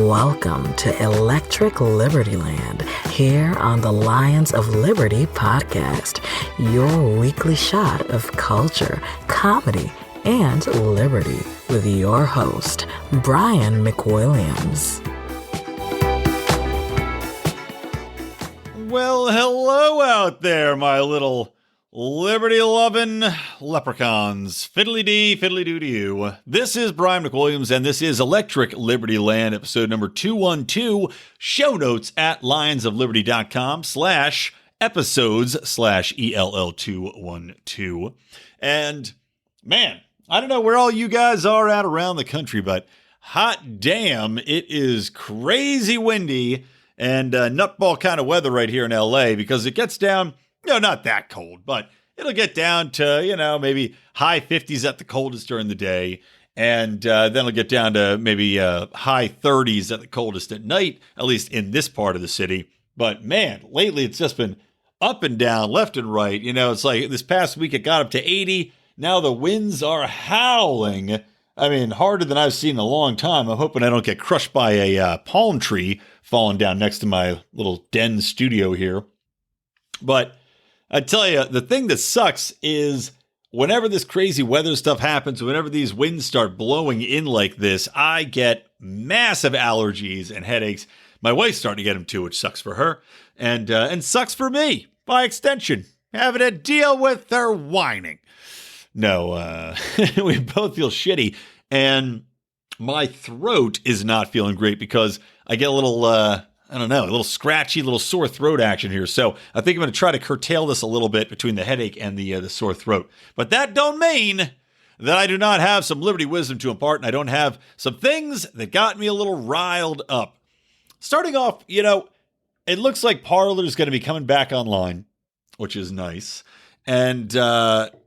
Welcome to Electric Liberty Land, here on the Lions of Liberty podcast, your weekly shot of culture, comedy, and liberty with your host, Brian McWilliams. Well, hello out there, my little liberty-loving leprechauns. Fiddly-dee, fiddly-doo to you. This is Brian McWilliams, and this is Electric Liberty Land, episode number 212. Show notes at lionsofliberty.com/episodes/ELL212. And, man, I don't know where all you guys are at around the country, but hot damn, it is crazy windy and nutball kind of weather right here in LA, because it gets down, not that cold, but it'll get down to, maybe high 50s at the coldest during the day. And then it'll get down to maybe high 30s at the coldest at night, at least in this part of the city. But man, lately it's just been up and down, left and right. It's like this past week it got up to 80. Now the winds are howling. I mean, harder than I've seen in a long time. I'm hoping I don't get crushed by a palm tree falling down next to my little den studio here. But I tell you, the thing that sucks is whenever this crazy weather stuff happens, whenever these winds start blowing in like this, I get massive allergies and headaches. My wife's starting to get them too, which sucks for her, and sucks for me by extension, having to deal with her whining. No, we both feel shitty, and my throat is not feeling great because I get a little, a little scratchy, little sore throat action here. So I think I'm going to try to curtail this a little bit between the headache and the sore throat. But that don't mean that I do not have some Liberty wisdom to impart, and I don't have some things that got me a little riled up. Starting off, it looks like Parler is going to be coming back online, which is nice. And,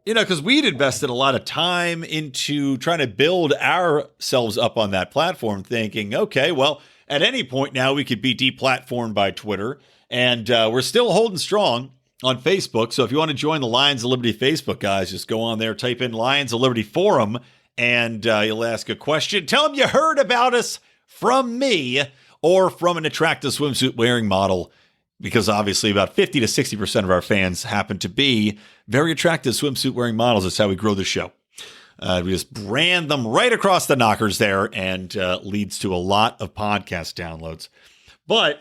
because we'd invested a lot of time into trying to build ourselves up on that platform, thinking, okay, well, at any point now we could be deplatformed by Twitter. And we're still holding strong on Facebook. So if you want to join the Lions of Liberty Facebook, guys, just go on there, type in Lions of Liberty Forum, and you'll ask a question. Tell them you heard about us from me or from an attractive swimsuit wearing model, because obviously about 50 to 60% of our fans happen to be very attractive swimsuit wearing models. That's how we grow the show. We just brand them right across the knockers there, and leads to a lot of podcast downloads. But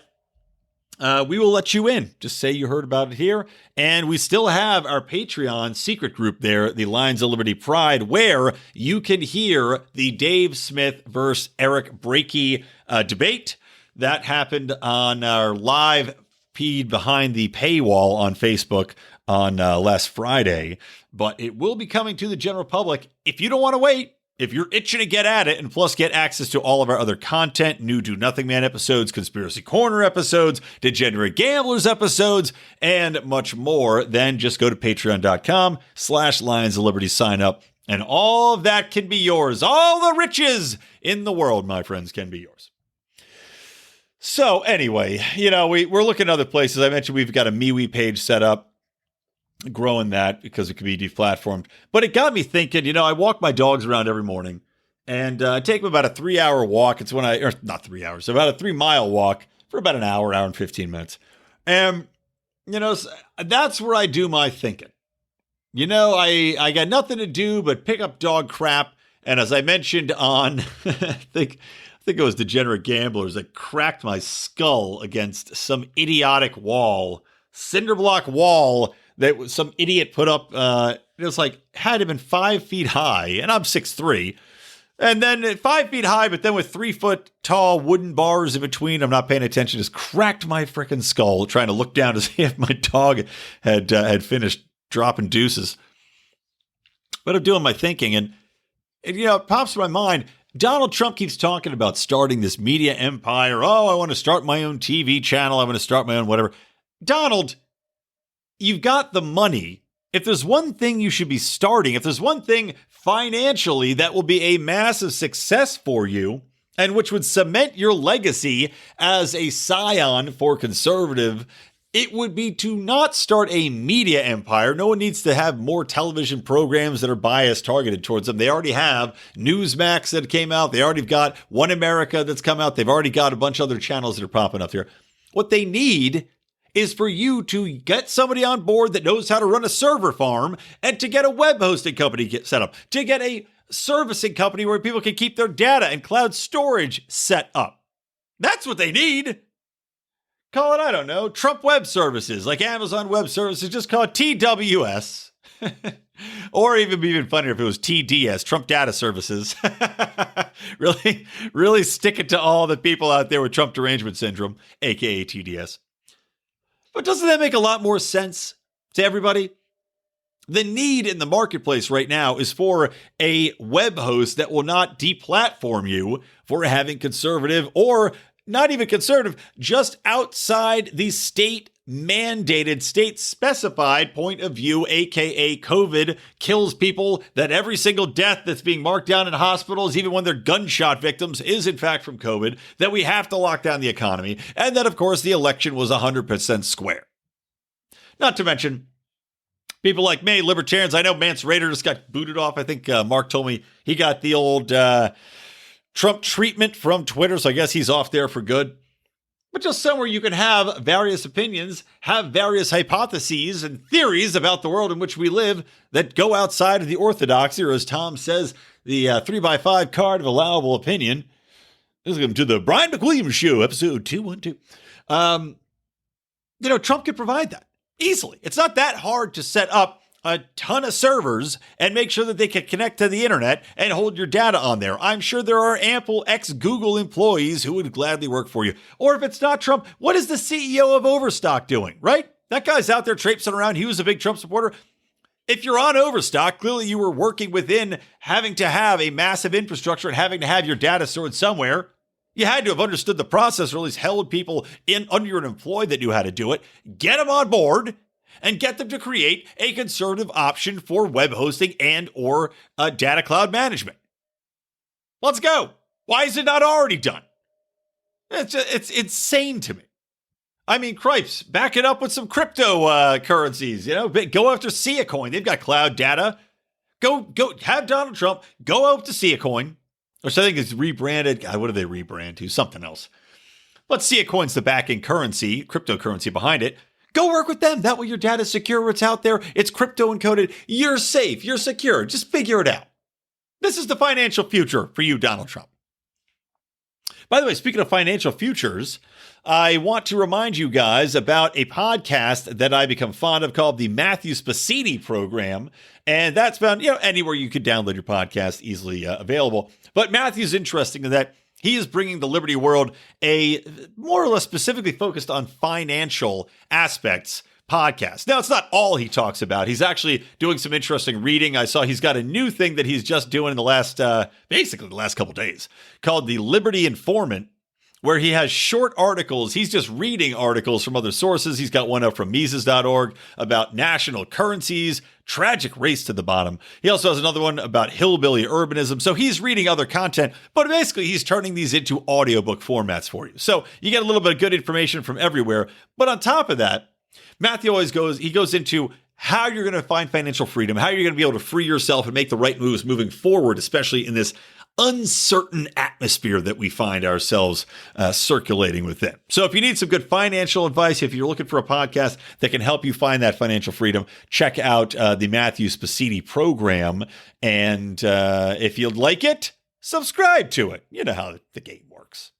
we will let you in. Just say you heard about it here. And we still have our Patreon secret group there, the Lions of Liberty Pride, where you can hear the Dave Smith versus Eric Brakey debate. That happened on our live feed behind the paywall on Facebook on last Friday, but it will be coming to the general public. If you don't want to wait, if you're itching to get at it, and plus get access to all of our other content, new Do Nothing Man episodes, Conspiracy Corner episodes, Degenerate Gamblers episodes, and much more, then just go to patreon.com/Lions of Liberty, sign up, and all of that can be yours. All the riches in the world, my friends, can be yours. So anyway, we're looking at other places. I mentioned we've got a MeWe page set up, growing that because it could be deplatformed. But it got me thinking, I walk my dogs around every morning, and I take them about a 3-hour walk. It's not 3 hours, about a 3-mile walk for about an hour and 15 minutes. And, that's where I do my thinking. I got nothing to do but pick up dog crap. And as I mentioned on, I think it was Degenerate Gamblers, that cracked my skull against some idiotic wall, cinder block wall that some idiot put up. It was had to have been 5 feet high, and I'm 6'3", and then 5 feet high, but then with 3 foot tall wooden bars in between. I'm not paying attention. Just cracked my freaking skull trying to look down to see if my dog had finished dropping deuces. But I'm doing my thinking, and it pops to my mind. Donald Trump keeps talking about starting this media empire. Oh, I want to start my own TV channel. I want to start my own whatever. Donald, you've got the money. If there's one thing you should be starting, if there's one thing financially that will be a massive success for you, and which would cement your legacy as a scion for conservative It would be to not start a media empire. No one needs to have more television programs that are biased targeted towards them. They already have Newsmax that came out. They already got One America that's come out. They've already got a bunch of other channels that are popping up here. What they need is for you to get somebody on board that knows how to run a server farm and to get a web hosting company set up, to get a servicing company where people can keep their data and cloud storage set up. That's what they need. Call it, I don't know, Trump Web Services, like Amazon Web Services. Just call it TWS. Or even funnier if it was TDS, Trump Data Services. Really stick it to all the people out there with Trump derangement syndrome, aka TDS. But doesn't that make a lot more sense to everybody? The need in the marketplace right now is for a web host that will not deplatform you for having conservative or not even conservative, just outside the state-mandated, state-specified point of view, aka COVID kills people, that every single death that's being marked down in hospitals, even when they're gunshot victims, is in fact from COVID, that we have to lock down the economy, and that, of course, the election was 100% square. Not to mention people like me, libertarians. I know Mance Raider just got booted off. I think Mark told me he got the old Trump treatment from Twitter, so I guess he's off there for good. But just somewhere you can have various opinions, have various hypotheses and theories about the world in which we live that go outside of the orthodoxy, or as Tom says, the 3x5 card of allowable opinion. Welcome to the Brian McWilliams Show, episode 212. Trump could provide that easily. It's not that hard to set up a ton of servers and make sure that they can connect to the internet and hold your data on there. I'm sure there are ample ex-Google employees who would gladly work for you. Or if it's not Trump, what is the CEO of Overstock doing, right? That guy's out there traipsing around. He was a big Trump supporter. If you're on Overstock, clearly you were working within having to have a massive infrastructure and having to have your data stored somewhere. You had to have understood the process, or at least held people under your employ that knew how to do it. Get them on board and get them to create a conservative option for web hosting and or data cloud management. Let's go. Why is it not already done? It's insane to me. I mean, cripes, back it up with some cryptocurrencies. Go after Coin. They've got cloud data. Go have Donald Trump go out to Coin, which I think is rebranded. God, what do they rebrand to? Something else. But Coin's the backing currency, cryptocurrency behind it. Go work with them. That way your data is secure. It's out there. It's crypto encoded. You're safe. You're secure. Just figure it out. This is the financial future for you, Donald Trump. By the way, speaking of financial futures, I want to remind you guys about a podcast that I become fond of called the Matthew Spacini Program. And that's found, anywhere you could download your podcast, easily available. But Matthew's interesting in that he is bringing the Liberty world a more or less specifically focused on financial aspects podcast. Now, it's not all he talks about. He's actually doing some interesting reading. I saw he's got a new thing that he's just doing in the last couple days called the Liberty Informant, where he has short articles. He's just reading articles from other sources. He's got one up from Mises.org about national currencies, tragic race to the bottom. He also has another one about hillbilly urbanism. So he's reading other content, but basically he's turning these into audiobook formats for you. So you get a little bit of good information from everywhere. But on top of that, Matthew goes into how you're going to find financial freedom, how you're going to be able to free yourself and make the right moves moving forward, especially in this uncertain atmosphere that we find ourselves circulating within. So if you need some good financial advice, if you're looking for a podcast that can help you find that financial freedom, check out the Matthew Spacini Program. And if you'd like it, subscribe to it. You know how the game works.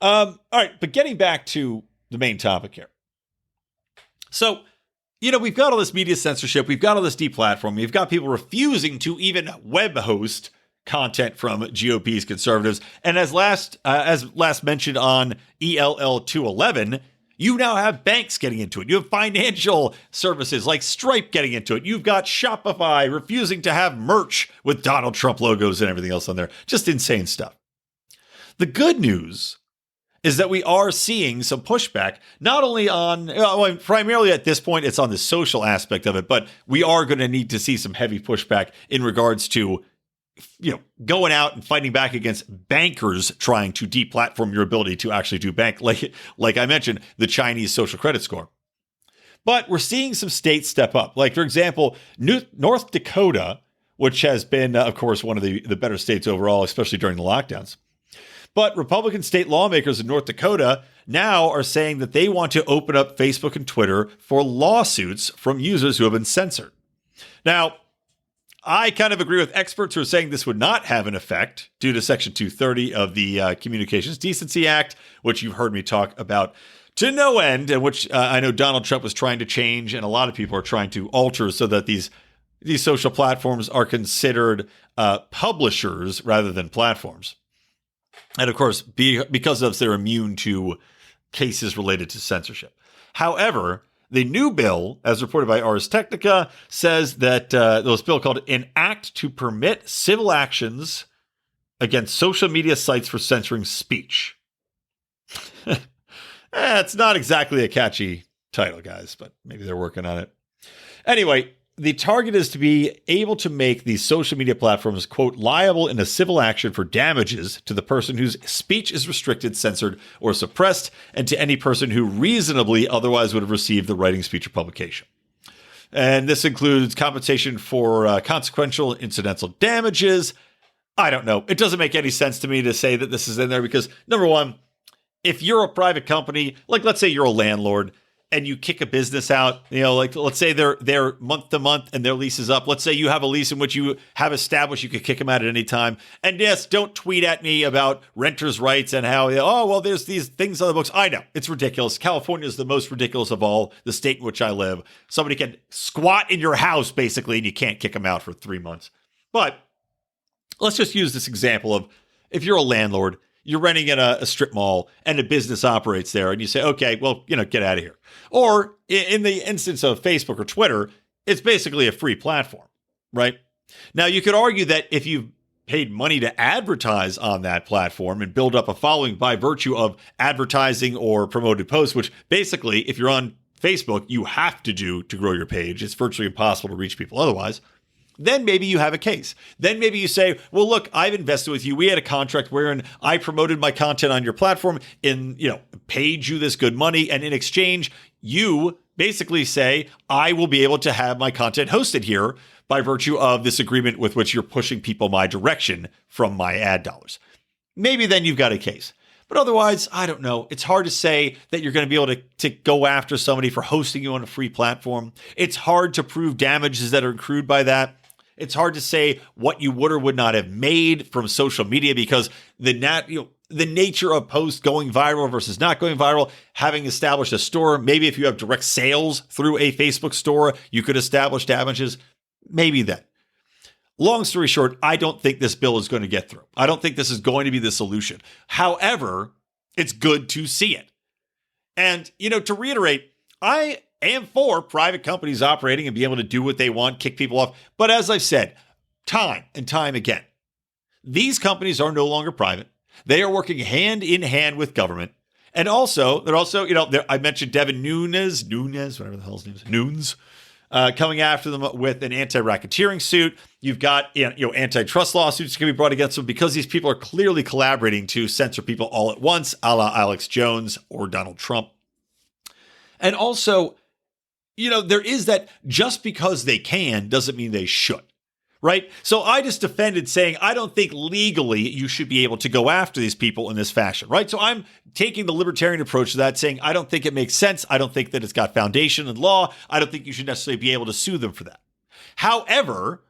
All right, but getting back to the main topic here. So, we've got all this media censorship. We've got all this deplatforming. We've got people refusing to even web host content from GOP's conservatives. And as last mentioned on ELL 211, you now have banks getting into it. You have financial services like Stripe getting into it. You've got Shopify refusing to have merch with Donald Trump logos and everything else on there. Just insane stuff. The good news is that we are seeing some pushback, not only on, primarily at this point, it's on the social aspect of it, but we are going to need to see some heavy pushback in regards to, going out and fighting back against bankers trying to deplatform your ability to actually do bank, like I mentioned, the Chinese social credit score. But we're seeing some states step up. Like, for example, North Dakota, which has been, of course, one of the better states overall, especially during the lockdowns. But Republican state lawmakers in North Dakota now are saying that they want to open up Facebook and Twitter for lawsuits from users who have been censored. Now, I kind of agree with experts who are saying this would not have an effect due to Section 230 of the Communications Decency Act, which you've heard me talk about to no end, and which I know Donald Trump was trying to change, and a lot of people are trying to alter so that these social platforms are considered publishers rather than platforms. And of course, because of this, they're immune to cases related to censorship. However, the new bill, as reported by Ars Technica, says that there was a bill called an Act to Permit Civil Actions Against Social Media Sites for Censoring Speech. It's not exactly a catchy title, guys, but maybe they're working on it. Anyway, the target is to be able to make these social media platforms, quote, liable in a civil action for damages to the person whose speech is restricted, censored, or suppressed, and to any person who reasonably otherwise would have received the writing, speech, or publication. And this includes compensation for consequential incidental damages. I don't know. It doesn't make any sense to me to say that this is in there because, number one, if you're a private company, like let's say you're a landlord, and you kick a business out, like let's say they're month to month and their lease is up. Let's say you have a lease in which you have established you could kick them out at any time. And yes, don't tweet at me about renters' rights and how, there's these things on the books. I know, it's ridiculous. California is the most ridiculous of all, the state in which I live. Somebody can squat in your house, basically, and you can't kick them out for 3 months. But let's just use this example of if you're a landlord, you're renting in a strip mall and a business operates there and you say, okay, well, get out of here. Or in the instance of Facebook or Twitter, it's basically a free platform, right? Now, you could argue that if you've paid money to advertise on that platform and build up a following by virtue of advertising or promoted posts, which basically, if you're on Facebook, you have to do to grow your page. It's virtually impossible to reach people otherwise. Then maybe you have a case. Then maybe you say, well, look, I've invested with you. We had a contract wherein I promoted my content on your platform and, paid you this good money. And in exchange, you basically say, I will be able to have my content hosted here by virtue of this agreement with which you're pushing people my direction from my ad dollars. Maybe then you've got a case. But otherwise, I don't know. It's hard to say that you're going to be able to go after somebody for hosting you on a free platform. It's hard to prove damages that are accrued by that. It's hard to say what you would or would not have made from social media because the nature of posts going viral versus not going viral, having established a store, maybe if you have direct sales through a Facebook store, you could establish damages. Maybe then. Long story short, I don't think this bill is going to get through. I don't think this is going to be the solution. However, it's good to see it. And, to reiterate, I am for private companies operating and be able to do what they want, kick people off. But as I've said, time and time again, these companies are no longer private. They are working hand in hand with government. And also, I mentioned Devin Nunes, whatever the hell's name is, Nunes, coming after them with an anti-racketeering suit. You've got antitrust lawsuits can be brought against them because these people are clearly collaborating to censor people all at once, a la Alex Jones or Donald Trump. And also, there is that just because they can doesn't mean they should, right? So I just defended saying I don't think legally you should be able to go after these people in this fashion, right? So I'm taking the libertarian approach to that, saying I don't think it makes sense. I don't think that it's got foundation in law. I don't think you should necessarily be able to sue them for that. However,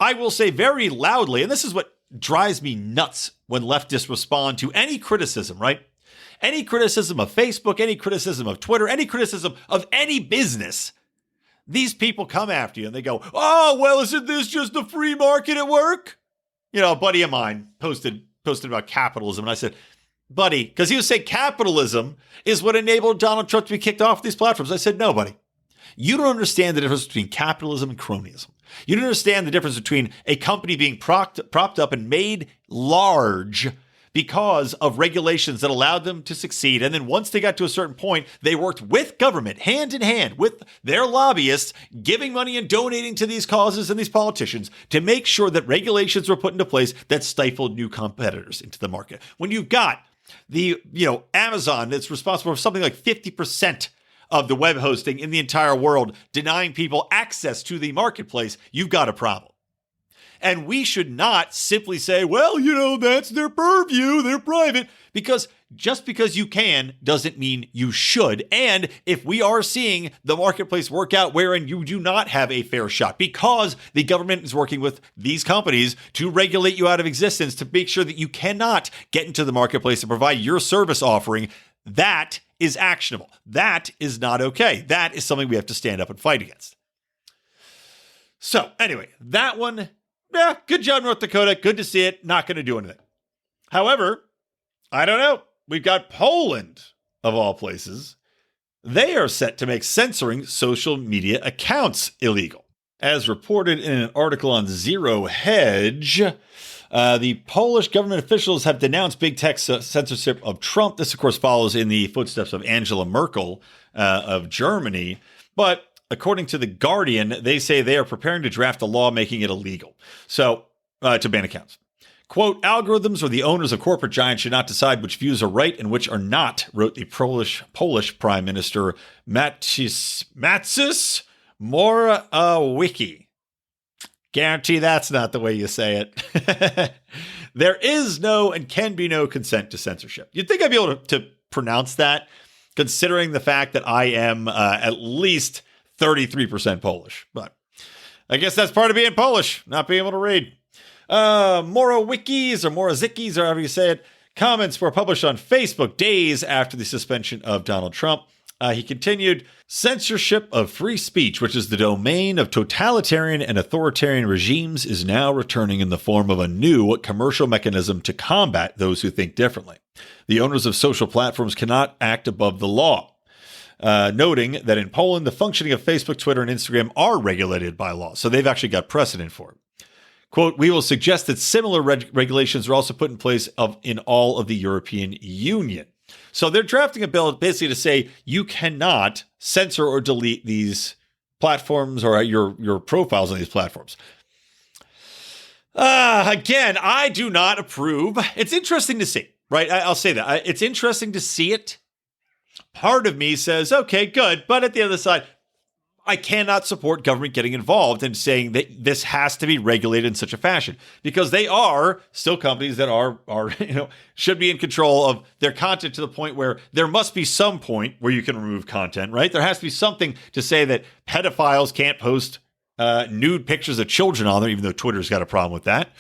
I will say very loudly, and this is what drives me nuts when leftists respond to any criticism, right? Any criticism of Facebook, any criticism of Twitter, any criticism of any business, these people come after you and they go, oh, well, isn't this just the free market at work? A buddy of mine posted about capitalism. And I said, buddy, because he was saying capitalism is what enabled Donald Trump to be kicked off these platforms. I said, no, buddy, you don't understand the difference between capitalism and cronyism. You don't understand the difference between a company being propped up and made large because of regulations that allowed them to succeed. And then once they got to a certain point, they worked with government, hand in hand with their lobbyists, giving money and donating to these causes and these politicians to make sure that regulations were put into place that stifled new competitors into the market. When you've got the, Amazon that's responsible for something like 50% of the web hosting in the entire world, denying people access to the marketplace, you've got a problem. And we should not simply say, well, that's their purview, they're private, because just because you can doesn't mean you should. And if we are seeing the marketplace work out wherein you do not have a fair shot because the government is working with these companies to regulate you out of existence, to make sure that you cannot get into the marketplace and provide your service offering, that is actionable. That is not okay. That is something we have to stand up and fight against. So anyway, that one, good job, North Dakota. Good to see it. Not going to do anything. However, I don't know. We've got Poland, of all places. They are set to make censoring social media accounts illegal. As reported in an article on Zero Hedge, the Polish government officials have denounced big tech censorship of Trump. This, of course, follows in the footsteps of Angela Merkel of Germany. But according to The Guardian, they say they are preparing to draft a law making it illegal. So, to ban accounts. Quote, algorithms or the owners of corporate giants should not decide which views are right and which are not, wrote the Polish Prime Minister Mateusz Morawiecki. Guarantee that's not the way you say it. There is no and can be no consent to censorship. You'd think I'd be able to pronounce that, considering the fact that I am at least 33% Polish. But I guess that's part of being Polish, not being able to read. Morawiecki's or Morazickis, or however you say it, comments were published on Facebook days after the suspension of Donald Trump. He continued, censorship of free speech, which is the domain of totalitarian and authoritarian regimes, is now returning in the form of a new commercial mechanism to combat those who think differently. The owners of social platforms cannot act above the law. Noting that in Poland, the functioning of Facebook, Twitter, and Instagram are regulated by law. So they've actually got precedent for it. Quote, we will suggest that similar regulations are also put in place in all of the European Union. So they're drafting a bill basically to say you cannot censor or delete these platforms or your profiles on these platforms. Again, I do not approve. It's interesting to see, right? I'll say that. It's interesting to see it. Part of me says, okay, good. But at the other side, I cannot support government getting involved and saying that this has to be regulated in such a fashion, because they are still companies that are should be in control of their content to the point where there must be some point where you can remove content, right? There has to be something to say that pedophiles can't post nude pictures of children on there, even though Twitter's got a problem with that.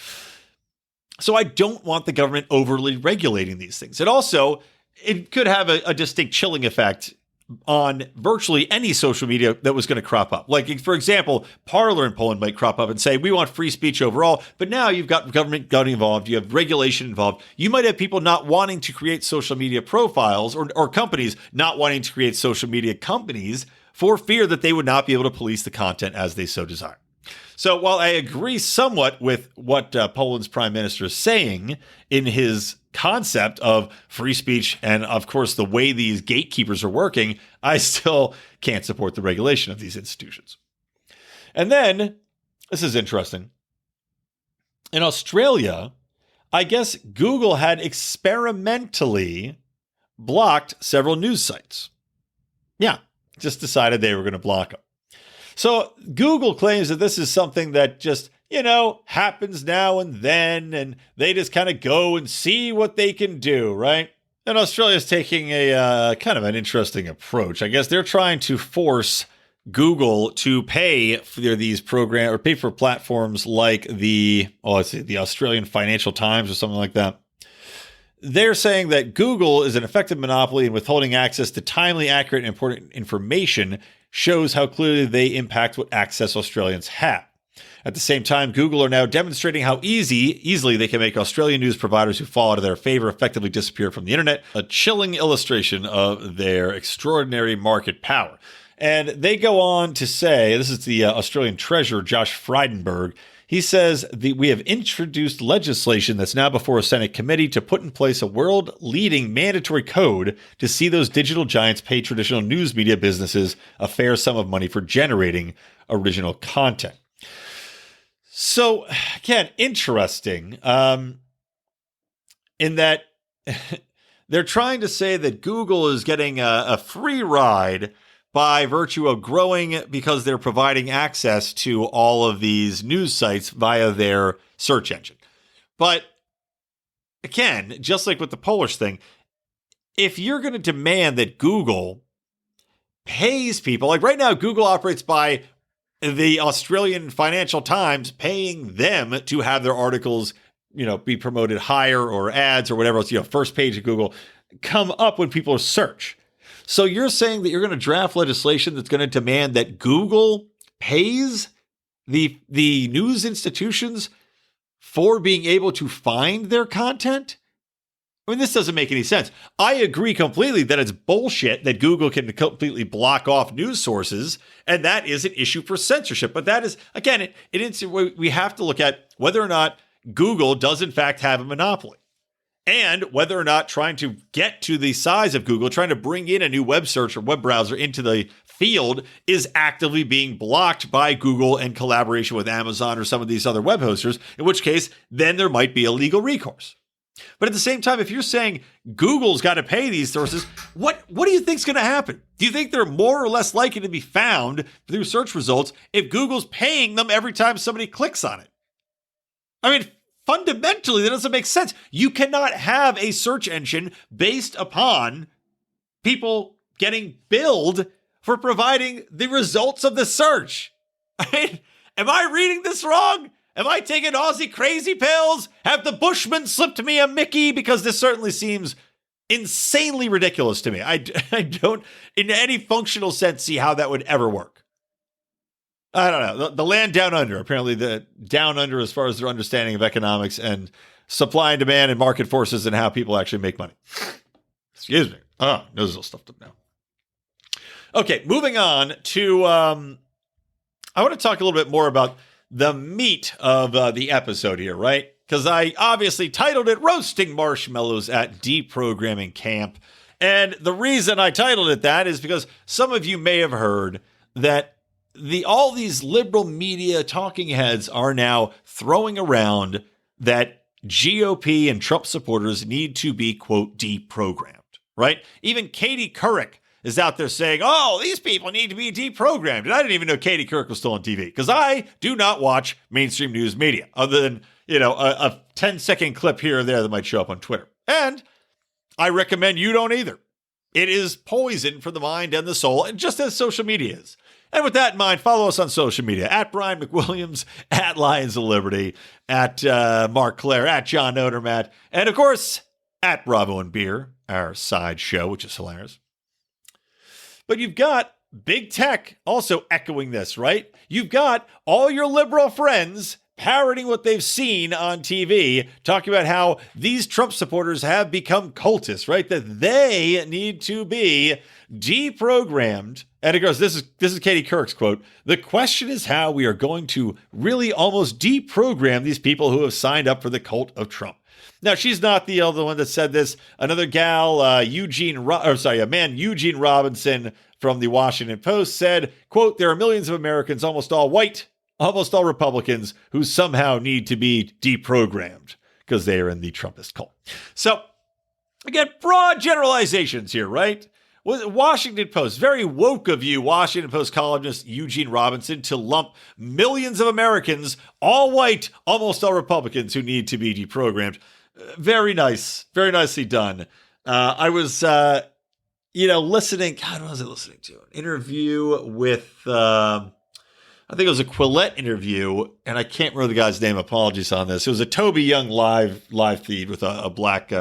So I don't want the government overly regulating these things. It could have a distinct chilling effect on virtually any social media that was going to crop up. Like, for example, Parler in Poland might crop up and say, we want free speech overall, but now you've got government getting involved, you have regulation involved. You might have people not wanting to create social media profiles or companies not wanting to create social media companies for fear that they would not be able to police the content as they so desire. So while I agree somewhat with what Poland's prime minister is saying in his concept of free speech and, of course, the way these gatekeepers are working, I still can't support the regulation of these institutions. And then, this is interesting. In Australia, I guess Google had experimentally blocked several news sites. Yeah, just decided they were going to block them. So Google claims that this is something that just, happens now and then, and they just kind of go and see what they can do, right? And Australia is taking a kind of an interesting approach. I guess they're trying to force Google to pay for these programs or pay for platforms like the Australian Financial Times or something like that. They're saying that Google is an effective monopoly and withholding access to timely, accurate, and important information shows how clearly they impact what access Australians have. At the same time, Google are now demonstrating how easily they can make Australian news providers who fall out of their favor effectively disappear from the internet, a chilling illustration of their extraordinary market power. And they go on to say, this is the Australian Treasurer, Josh Frydenberg. He says, we have introduced legislation that's now before a Senate committee to put in place a world-leading mandatory code to see those digital giants pay traditional news media businesses a fair sum of money for generating original content. So, again, interesting in that they're trying to say that Google is getting a free ride by virtue of growing because they're providing access to all of these news sites via their search engine. But again, just like with the Polish thing, if you're going to demand that Google pays people, like right now, Google operates by the Australian Financial Times paying them to have their articles, be promoted higher, or ads or whatever else, first page of Google come up when people search. So you're saying that you're going to draft legislation that's going to demand that Google pays the news institutions for being able to find their content? I mean, this doesn't make any sense. I agree completely that it's bullshit that Google can completely block off news sources, and that is an issue for censorship. But that is, again, we have to look at whether or not Google does in fact have a monopoly, and whether or not trying to get to the size of Google, trying to bring in a new web search or web browser into the field, is actively being blocked by Google in collaboration with Amazon or some of these other web hosters, in which case then there might be a legal recourse. But at the same time, if you're saying Google's got to pay these sources, what do you think's going to happen? Do you think they're more or less likely to be found through search results if Google's paying them every time somebody clicks on it? I mean, fundamentally, that doesn't make sense. You cannot have a search engine based upon people getting billed for providing the results of the search. I mean, am I reading this wrong? Am I taking Aussie crazy pills? Have the Bushmen slipped me a Mickey? Because this certainly seems insanely ridiculous to me. I don't, in any functional sense, see how that would ever work. I don't know. The land down under, apparently the down under as far as their understanding of economics and supply and demand and market forces and how people actually make money. Excuse me. Oh, nose is all stuffed up now. Okay, moving on to, I want to talk a little bit more about the meat of the episode here, right? Because I obviously titled it Roasting Marshmallows at Deprogramming Camp. And the reason I titled it that is because some of you may have heard that all these liberal media talking heads are now throwing around that GOP and Trump supporters need to be, quote, deprogrammed, right? Even Katie Couric is out there saying, oh, these people need to be deprogrammed. And I didn't even know Katie Couric was still on TV because I do not watch mainstream news media other than, a 10-second clip here or there that might show up on Twitter. And I recommend you don't either. It is poison for the mind and the soul, and just as social media is. And with that in mind, follow us on social media, at Brian McWilliams, at Lions of Liberty, at Mark Claire, at John Odermatt, and of course, at Bravo and Beer, our side show, which is hilarious. But you've got big tech also echoing this, right? You've got all your liberal friends parroting what they've seen on TV, talking about how these Trump supporters have become cultists, right? That they need to be deprogrammed. And it goes, this is Katie Couric's quote. The question is how we are going to really almost deprogram these people who have signed up for the cult of Trump. Now, she's not the other one that said this. Another gal, Eugene Robinson from the Washington Post said, quote, there are millions of Americans, almost all white, almost all Republicans, who somehow need to be deprogrammed because they are in the Trumpist cult. So, again, broad generalizations here, right? Washington Post, very woke of you, Washington Post columnist Eugene Robinson, to lump millions of Americans, all white, almost all Republicans, who need to be deprogrammed. Very nice. Very nicely done. I was, listening. God, what was I listening to? An interview with, I think it was a Quillette interview, and I can't remember the guy's name. Apologies on this. It was a Toby Young live feed with a black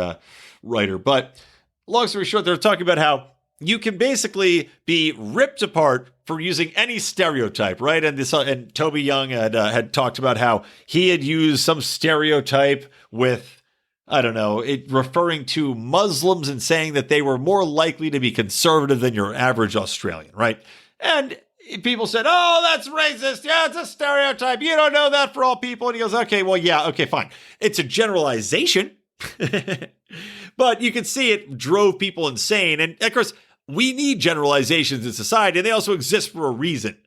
writer. But long story short, they were talking about how you can basically be ripped apart for using any stereotype, right? And Toby Young had talked about how he had used some stereotype with, I don't know, it referring to Muslims and saying that they were more likely to be conservative than your average Australian, right? And people said, oh, that's racist. Yeah, it's a stereotype. You don't know that for all people. And he goes, okay, well, yeah, okay, fine. It's a generalization. But you can see it drove people insane. And of course, we need generalizations in society, and they also exist for a reason.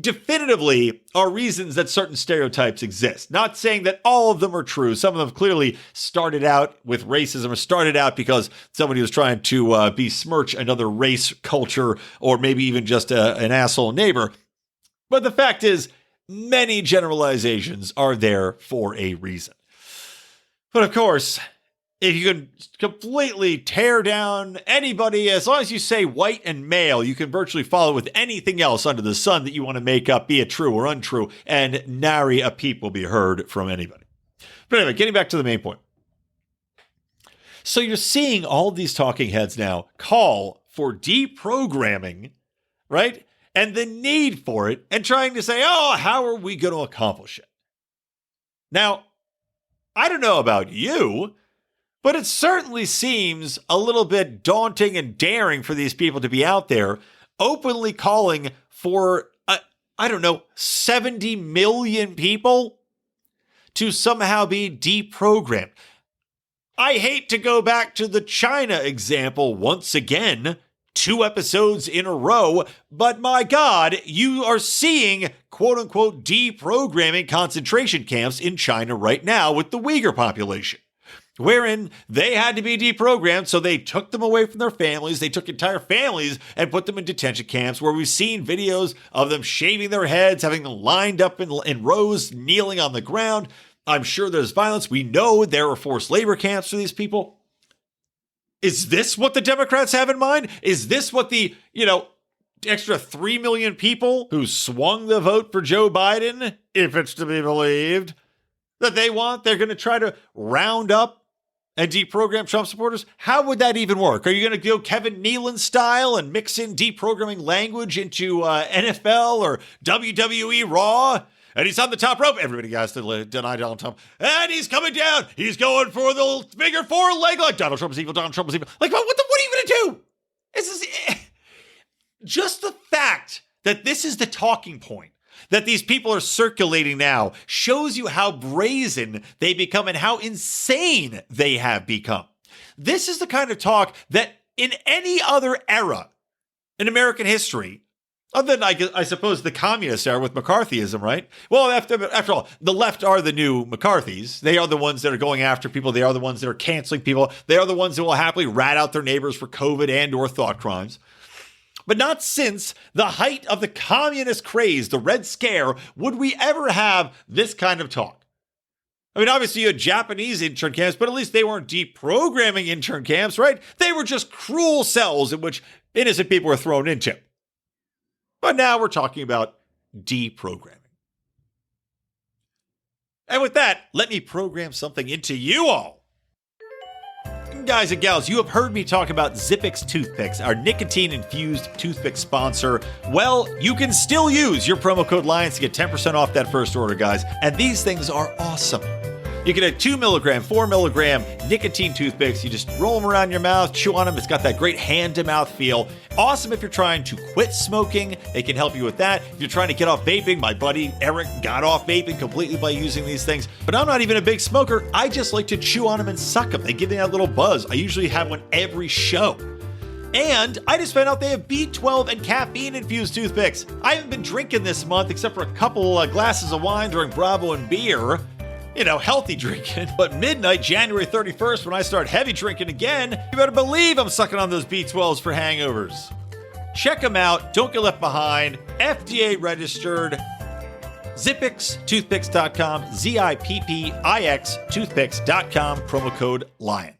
definitively are reasons that certain stereotypes exist. Not saying that all of them are true. Some of them clearly started out with racism or started out because somebody was trying to besmirch another race, culture, or maybe even just an asshole neighbor. But the fact is, many generalizations are there for a reason. But of course, if you can completely tear down anybody, as long as you say white and male, you can virtually follow with anything else under the sun that you want to make up, be it true or untrue, and nary a peep will be heard from anybody. But anyway, getting back to the main point. So you're seeing all these talking heads now call for deprogramming, right? And the need for it, and trying to say, oh, how are we going to accomplish it? Now, I don't know about you, but it certainly seems a little bit daunting and daring for these people to be out there openly calling for, 70 million people to somehow be deprogrammed. I hate to go back to the China example once again, 2 episodes in a row, but my God, you are seeing quote-unquote deprogramming concentration camps in China right now with the Uyghur population, wherein they had to be deprogrammed, so they took them away from their families. They took entire families and put them in detention camps, where we've seen videos of them shaving their heads, having them lined up in rows, kneeling on the ground. I'm sure there's violence. We know there are forced labor camps for these people. Is this what the Democrats have in mind? Is this what the, extra 3 million people who swung the vote for Joe Biden, if it's to be believed, that they want? They're going to try to round up and deprogram Trump supporters? How would that even work? Are you going to go Kevin Nealon style and mix in deprogramming language into NFL or WWE Raw? And he's on the top rope. Everybody has to deny Donald Trump. And he's coming down. He's going for the figure 4 leg lock. Donald Trump is evil. Donald Trump is evil. Like, what are you going to do? This is just the fact that this is the talking point that these people are circulating now shows you how brazen they become and how insane they have become. This is the kind of talk that in any other era in American history, other than, I suppose, the communist era with McCarthyism, right? Well, after all, the left are the new McCarthys. They are the ones that are going after people. They are the ones that are canceling people. They are the ones that will happily rat out their neighbors for COVID and or thought crimes. But not since the height of the communist craze, the Red Scare, would we ever have this kind of talk. I mean, obviously you had Japanese intern camps, but at least they weren't deprogramming intern camps, right? They were just cruel cells in which innocent people were thrown into. But now we're talking about deprogramming. And with that, let me program something into you all. Guys and gals, you have heard me talk about Zippix toothpicks, our nicotine-infused toothpick sponsor. Well, you can still use your promo code LIONS to get 10% off that first order, guys. And these things are awesome. You get a 2 milligram, 4 milligram nicotine toothpicks. You just roll them around your mouth, chew on them. It's got that great hand-to-mouth feel. Awesome if you're trying to quit smoking. They can help you with that. If you're trying to get off vaping, my buddy Eric got off vaping completely by using these things. But I'm not even a big smoker. I just like to chew on them and suck them. They give me that little buzz. I usually have one every show. And I just found out they have B12 and caffeine-infused toothpicks. I haven't been drinking this month except for a couple glasses of wine during Bravo and beer. Healthy drinking. But midnight, January 31st, when I start heavy drinking again, you better believe I'm sucking on those B12s for hangovers. Check them out. Don't get left behind. FDA registered. ZippixToothpicks.com. ZIPPIX Toothpicks.com. Promo code LION.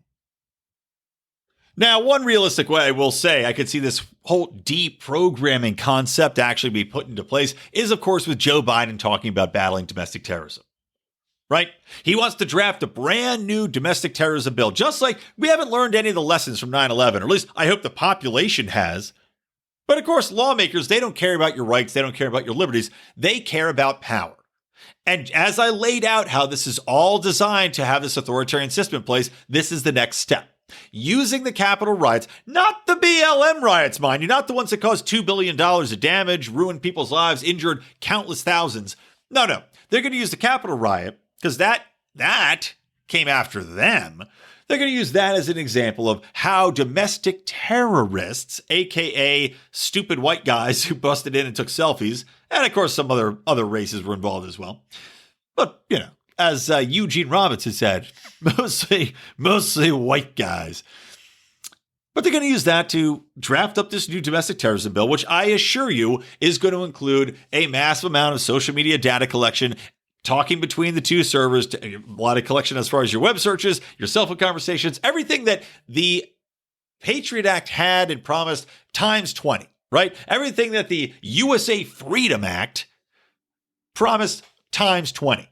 Now, one realistic way I will say I could see this whole deprogramming concept actually be put into place is, of course, with Joe Biden talking about battling domestic terrorism. Right? He wants to draft a brand new domestic terrorism bill, just like we haven't learned any of the lessons from 9/11, or at least I hope the population has. But of course, lawmakers, they don't care about your rights. They don't care about your liberties. They care about power. And as I laid out how this is all designed to have this authoritarian system in place, this is the next step. Using the Capitol riots, not the BLM riots, mind you, not the ones that caused $2 billion of damage, ruined people's lives, injured countless thousands. No. They're going to use the Capitol riot, because that came after them. They're going to use that as an example of how domestic terrorists, aka stupid white guys who busted in and took selfies, And of course, some other races were involved as well. But, as Eugene Robinson said, mostly white guys. But they're going to use that to draft up this new domestic terrorism bill, which I assure you is going to include a massive amount of social media data collection, talking between the two servers, a lot of collection as far as your web searches, your cell phone conversations, everything that the Patriot Act had and promised times 20, right? Everything that the USA Freedom Act promised times 20.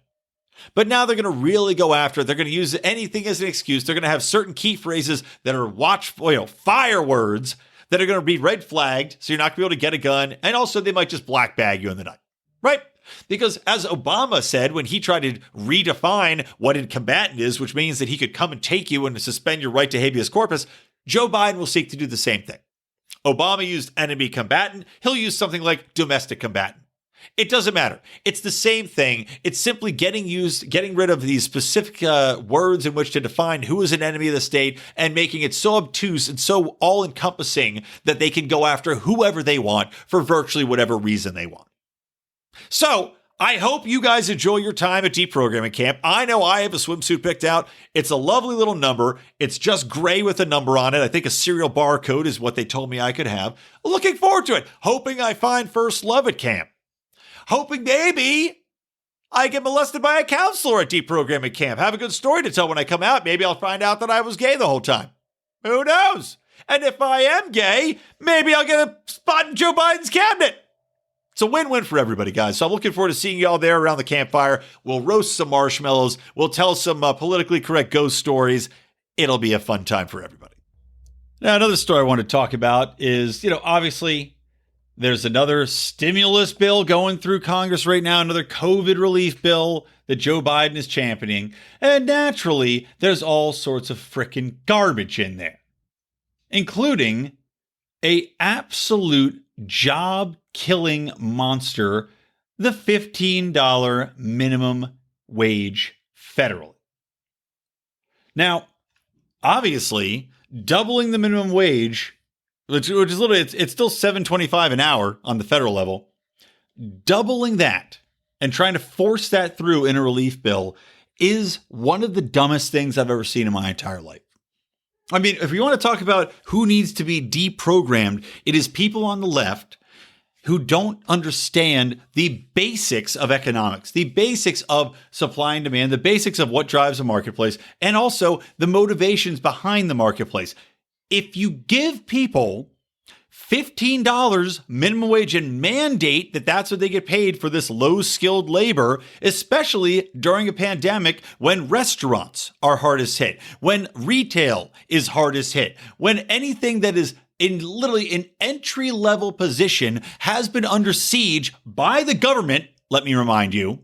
But now they're going to really go after it. They're going to use anything as an excuse. They're going to have certain key phrases that are fire words that are going to be red flagged, so you're not going to be able to get a gun. And also, they might just black bag you in the night, right? Because as Obama said when he tried to redefine what a combatant is, which means that he could come and take you and suspend your right to habeas corpus, Joe Biden will seek to do the same thing. Obama used enemy combatant. He'll use something like domestic combatant. It doesn't matter. It's the same thing. It's simply getting rid of these specific words in which to define who is an enemy of the state and making it so obtuse and so all-encompassing that they can go after whoever they want for virtually whatever reason they want. So, I hope you guys enjoy your time at Deprogramming Camp. I know I have a swimsuit picked out. It's a lovely little number. It's just gray with a number on it. I think a serial barcode is what they told me I could have. Looking forward to it. Hoping I find first love at camp. Hoping maybe I get molested by a counselor at Deprogramming Camp. Have a good story to tell when I come out. Maybe I'll find out that I was gay the whole time. Who knows? And if I am gay, maybe I'll get a spot in Joe Biden's cabinet. It's a win-win for everybody, guys. So I'm looking forward to seeing you all there around the campfire. We'll roast some marshmallows. We'll tell some politically correct ghost stories. It'll be a fun time for everybody. Now, another story I want to talk about is, obviously, there's another stimulus bill going through Congress right now, another COVID relief bill that Joe Biden is championing. And naturally, there's all sorts of frickin' garbage in there, including a absolute job-killing monster, the $15 minimum wage federally. Now, obviously, doubling the minimum wage, which is literally, it's still $7.25 an hour on the federal level, doubling that and trying to force that through in a relief bill is one of the dumbest things I've ever seen in my entire life. I mean, if you want to talk about who needs to be deprogrammed, it is people on the left who don't understand the basics of economics, the basics of supply and demand, the basics of what drives a marketplace, and also the motivations behind the marketplace. If you give people $15 minimum wage and mandate that that's what they get paid for this low-skilled labor, especially during a pandemic when restaurants are hardest hit, when retail is hardest hit, when anything that is in literally an entry-level position has been under siege by the government, let me remind you,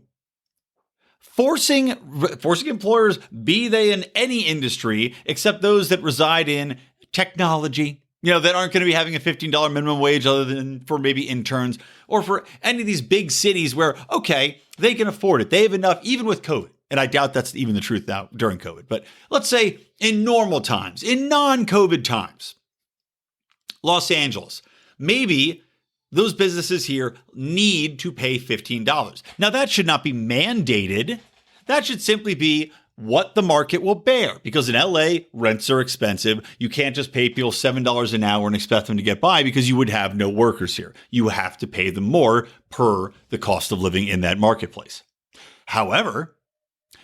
forcing employers, be they in any industry, except those that reside in technology, that aren't going to be having a $15 minimum wage other than for maybe interns or for any of these big cities where, okay, they can afford it. They have enough, even with COVID. And I doubt that's even the truth now during COVID. But let's say in normal times, in non-COVID times, Los Angeles, maybe those businesses here need to pay $15. Now, that should not be mandated. That should simply be what the market will bear. Because in LA, rents are expensive. You can't just pay people $7 an hour and expect them to get by because you would have no workers here. You have to pay them more per the cost of living in that marketplace. However,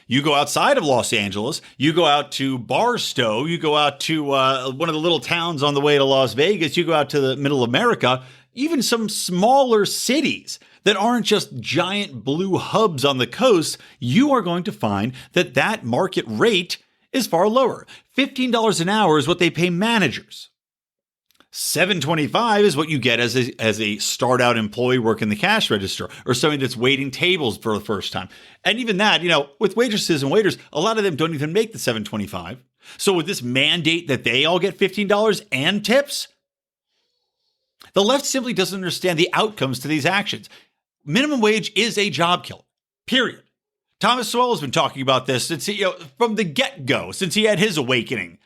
you go outside of Los Angeles, you go out to Barstow, you go out to one of the little towns on the way to Las Vegas, you go out to the middle America, even some smaller cities that aren't just giant blue hubs on the coast, you are going to find that that market rate is far lower. $15 an hour is what they pay managers. $7.25 is what you get as a start-out employee working the cash register or somebody that's waiting tables for the first time. And even that, with waitresses and waiters, a lot of them don't even make the $7.25. So with this mandate that they all get $15 and tips, the left simply doesn't understand the outcomes to these actions. Minimum wage is a job killer, period. Thomas Sowell has been talking about this since from the get-go, since he had his awakening.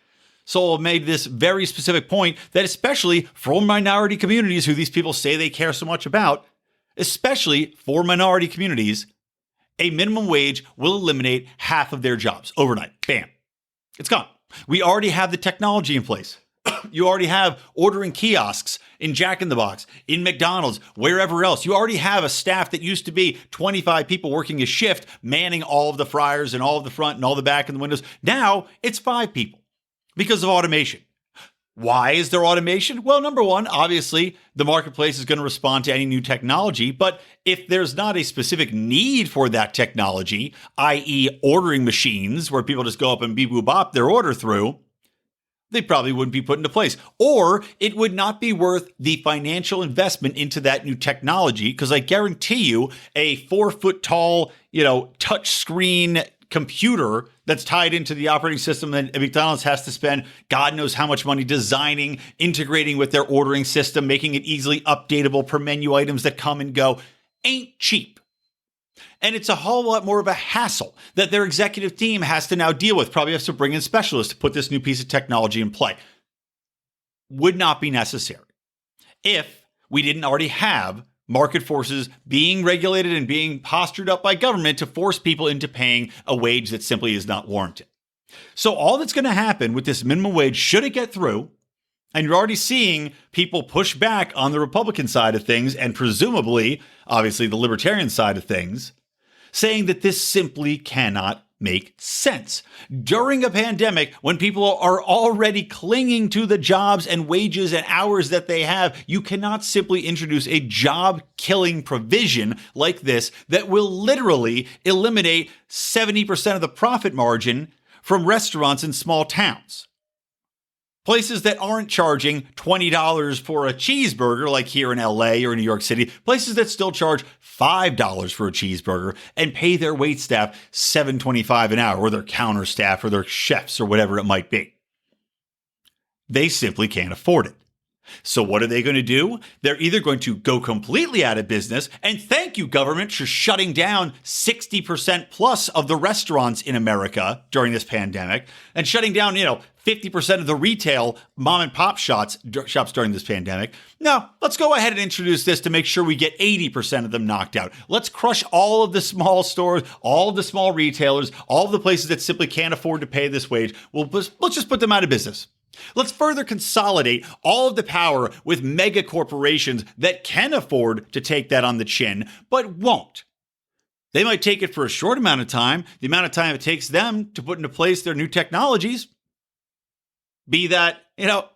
Sowell made this very specific point that especially for minority communities who these people say they care so much about, especially for minority communities, a minimum wage will eliminate half of their jobs overnight. Bam. It's gone. We already have the technology in place. You already have ordering kiosks in Jack in the Box, in McDonald's, wherever else. You already have a staff that used to be 25 people working a shift, manning all of the fryers and all of the front and all the back and the windows. Now it's 5 people because of automation. Why is there automation? Well, number one, obviously, the marketplace is going to respond to any new technology. But if there's not a specific need for that technology, i.e. ordering machines where people just go up and beep boop bop their order through, they probably wouldn't be put into place. Or it would not be worth the financial investment into that new technology, because I guarantee you a 4-foot tall, touch screen computer that's tied into the operating system that McDonald's has to spend God knows how much money designing, integrating with their ordering system, making it easily updatable per menu items that come and go, ain't cheap. And it's a whole lot more of a hassle that their executive team has to now deal with. Probably has to bring in specialists to put this new piece of technology in play. Would not be necessary if we didn't already have market forces being regulated and being postured up by government to force people into paying a wage that simply is not warranted. So all that's going to happen with this minimum wage, should it get through, and you're already seeing people push back on the Republican side of things and presumably, obviously, the Libertarian side of things, saying that this simply cannot make sense. During a pandemic, when people are already clinging to the jobs and wages and hours that they have, you cannot simply introduce a job-killing provision like this that will literally eliminate 70% of the profit margin from restaurants in small towns. Places that aren't charging $20 for a cheeseburger, like here in LA or New York City. Places that still charge $5 for a cheeseburger and pay their wait staff $7.25 an hour, or their counter staff or their chefs or whatever it might be. They simply can't afford it. So what are they going to do? They're either going to go completely out of business, and thank you, government, for shutting down 60% plus of the restaurants in America during this pandemic, and shutting down, 50% of the retail mom and pop shops during this pandemic. No, let's go ahead and introduce this to make sure we get 80% of them knocked out. Let's crush all of the small stores, all of the small retailers, all of the places that simply can't afford to pay this wage. Let's just put them out of business. Let's further consolidate all of the power with mega corporations that can afford to take that on the chin, but won't. They might take it for a short amount of time, the amount of time it takes them to put into place their new technologies. Be that,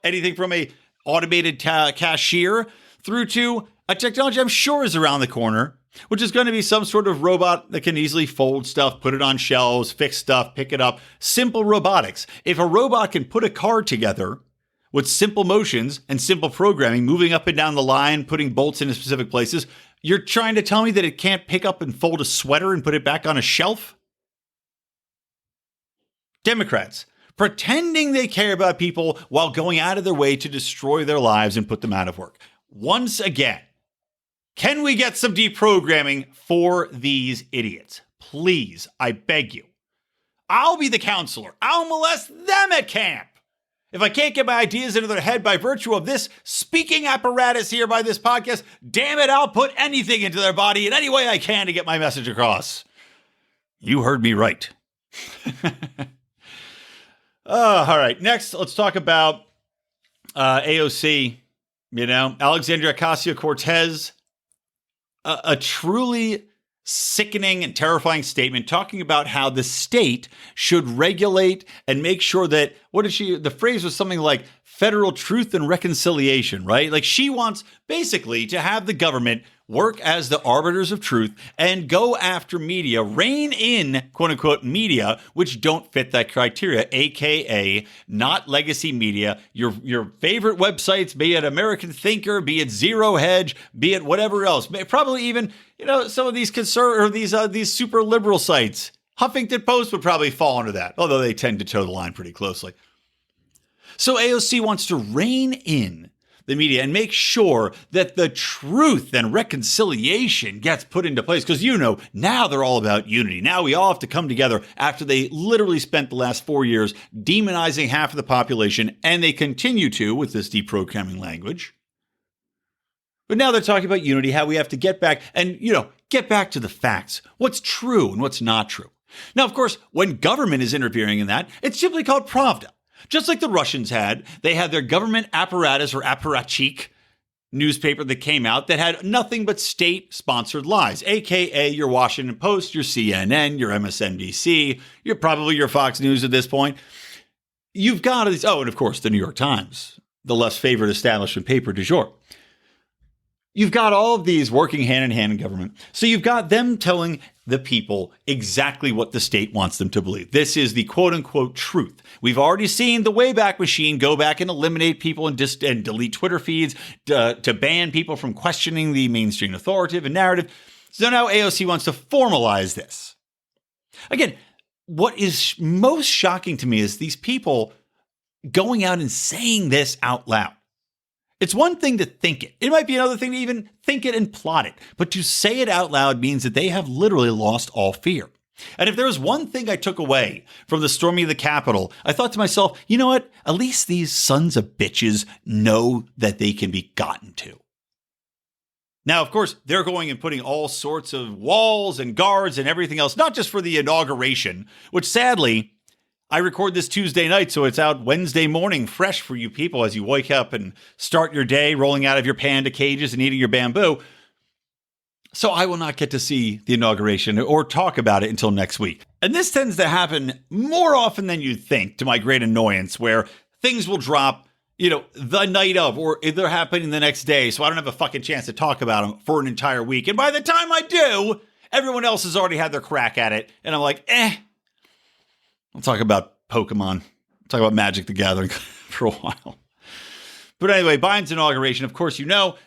anything from a automated cashier through to a technology I'm sure is around the corner, which is going to be some sort of robot that can easily fold stuff, put it on shelves, fix stuff, pick it up. Simple robotics. If a robot can put a car together with simple motions and simple programming, moving up and down the line, putting bolts into specific places, you're trying to tell me that it can't pick up and fold a sweater and put it back on a shelf? Democrats, pretending they care about people while going out of their way to destroy their lives and put them out of work. Once again, can we get some deprogramming for these idiots? Please, I beg you. I'll be the counselor. I'll molest them at camp. If I can't get my ideas into their head by virtue of this speaking apparatus here by this podcast, damn it, I'll put anything into their body in any way I can to get my message across. You heard me right. All right, next, let's talk about AOC, Alexandria Ocasio-Cortez. A truly sickening and terrifying statement talking about how the state should regulate and make sure that, the phrase was something like federal truth and reconciliation, right? Like she wants basically to have the government work as the arbiters of truth and go after media, rein in, quote unquote, media, which don't fit that criteria, AKA not legacy media, your favorite websites, be it American Thinker, be it Zero Hedge, be it whatever else, probably even, some of these these super liberal sites. Huffington Post would probably fall under that, although they tend to toe the line pretty closely. So AOC wants to rein in the media and make sure that the truth and reconciliation gets put into place. Because, now they're all about unity. Now we all have to come together after they literally spent the last 4 years demonizing half of the population. And they continue to with this deprogramming language. But now they're talking about unity, how we have to get back and, get back to the facts. What's true and what's not true. Now, of course, when government is interfering in that, it's simply called Pravda. Just like the Russians had, they had their government apparatus or apparatchik newspaper that came out that had nothing but state-sponsored lies, aka your Washington Post, your CNN, your MSNBC, probably your Fox News at this point. You've got these, and of course the New York Times, the less favored establishment paper du jour. You've got all of these working hand in hand in government. So you've got them telling the people exactly what the state wants them to believe. This is the quote unquote truth. We've already seen the Wayback Machine go back and eliminate people and delete Twitter feeds to ban people from questioning the mainstream authoritative and narrative. So now AOC wants to formalize this. Again, what is most shocking to me is these people going out and saying this out loud. It's one thing to think it. It might be another thing to even think it and plot it. But to say it out loud means that they have literally lost all fear. And if there was one thing I took away from the storming of the Capitol, I thought to myself, you know what? At least these sons of bitches know that they can be gotten to. Now, of course, they're going and putting all sorts of walls and guards and everything else, not just for the inauguration, which sadly, I record this Tuesday night, so it's out Wednesday morning, fresh for you people as you wake up and start your day rolling out of your panda cages and eating your bamboo. So I will not get to see the inauguration or talk about it until next week. And this tends to happen more often than you'd think, to my great annoyance, where things will drop, the night of, or they're happening the next day, so I don't have a fucking chance to talk about them for an entire week. And by the time I do, everyone else has already had their crack at it, and I'm like, I'll talk about Pokemon. I'll talk about Magic the Gathering for a while. But anyway, Biden's inauguration, of course,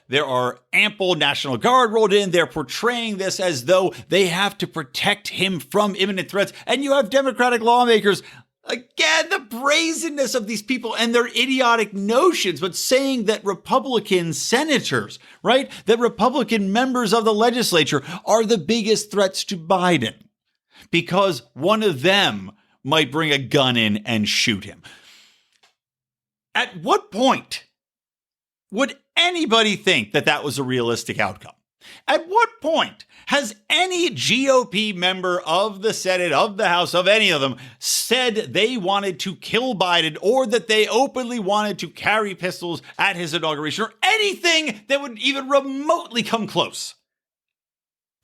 there are ample National Guard rolled in. They're portraying this as though they have to protect him from imminent threats. And you have Democratic lawmakers, again, the brazenness of these people and their idiotic notions, but saying that Republican senators, right, that Republican members of the legislature are the biggest threats to Biden because one of them might bring a gun in and shoot him. At what point would anybody think that that was a realistic outcome? At what point has any GOP member of the Senate, of the House, of any of them said they wanted to kill Biden or that they openly wanted to carry pistols at his inauguration or anything that would even remotely come close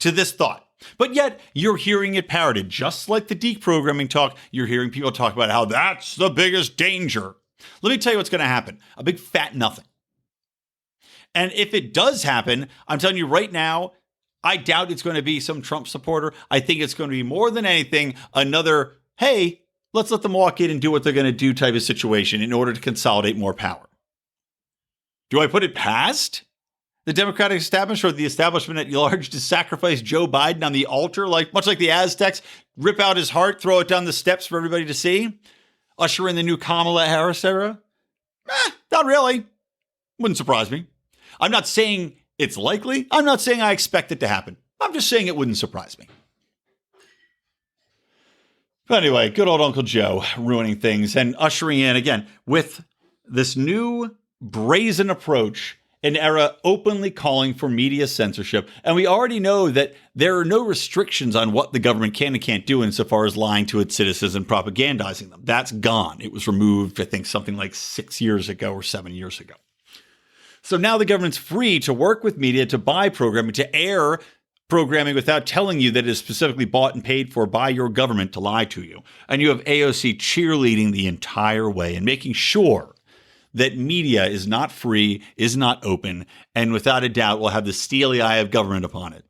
to this thought? But yet, you're hearing it parroted. Just like the deprogramming talk, you're hearing people talk about how that's the biggest danger. Let me tell you what's going to happen. A big fat nothing. And if it does happen, I'm telling you right now, I doubt it's going to be some Trump supporter. I think it's going to be more than anything another, hey, let's let them walk in and do what they're going to do type of situation in order to consolidate more power. Do I put it past the Democratic establishment or the establishment at large to sacrifice Joe Biden on the altar, much like the Aztecs, rip out his heart, throw it down the steps for everybody to see, usher in the new Kamala Harris era? Not really. Wouldn't surprise me. I'm not saying it's likely. I'm not saying I expect it to happen. I'm just saying it wouldn't surprise me. But anyway, good old Uncle Joe ruining things and ushering in, again, with this new brazen approach, an era openly calling for media censorship. And we already know that there are no restrictions on what the government can and can't do insofar as lying to its citizens and propagandizing them. That's gone. It was removed, I think, something like 6 years ago or 7 years ago. So now the government's free to work with media to buy programming, to air programming without telling you that it is specifically bought and paid for by your government to lie to you. And you have AOC cheerleading the entire way and making sure that media is not free, is not open, and without a doubt will have the steely eye of government upon it.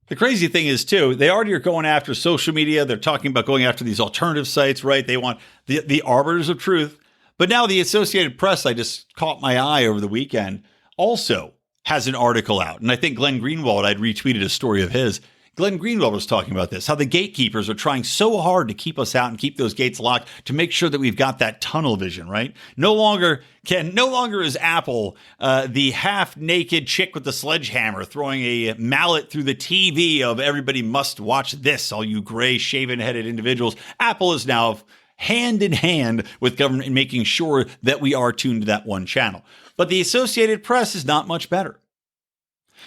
The crazy thing is, too, they already are going after social media. They're talking about going after these alternative sites, right? They want the arbiters of truth. But now the Associated Press, I just caught my eye over the weekend, also has an article out. And I think Glenn Greenwald, I'd retweeted a story of his. Glenn Greenwald was talking about this, how the gatekeepers are trying so hard to keep us out and keep those gates locked to make sure that we've got that tunnel vision, right? No longer is Apple the half-naked chick with the sledgehammer throwing a mallet through the TV of everybody must watch this, all you gray, shaven-headed individuals. Apple is now hand in hand with government in making sure that we are tuned to that one channel. But the Associated Press is not much better.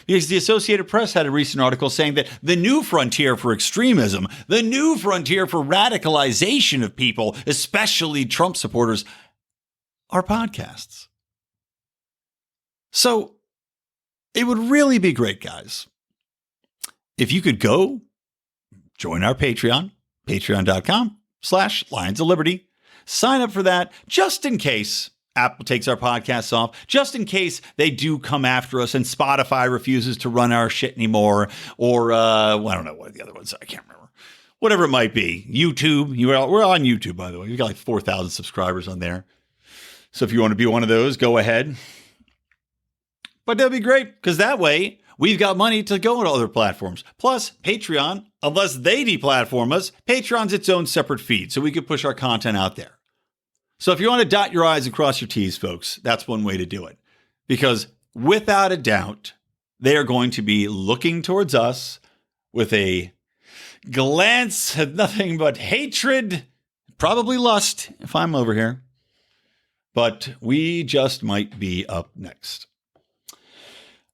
Because the Associated Press had a recent article saying that the new frontier for extremism, the new frontier for radicalization of people, especially Trump supporters, are podcasts. So it would really be great, guys, if you could go join our Patreon, patreon.com/Lions of Liberty. Sign up for that just in case Apple takes our podcasts off, just in case they do come after us and Spotify refuses to run our shit anymore, or I don't know what the other ones are. I can't remember. Whatever it might be. YouTube. We're on YouTube, by the way. We've got like 4,000 subscribers on there. So if you want to be one of those, go ahead. But that'd be great, because that way we've got money to go on other platforms. Plus, Patreon, unless they deplatform us, Patreon's its own separate feed, so we could push our content out there. So if you want to dot your I's and cross your T's, folks, that's one way to do it. Because without a doubt, they are going to be looking towards us with a glance of nothing but hatred, probably lust, if I'm over here. But we just might be up next.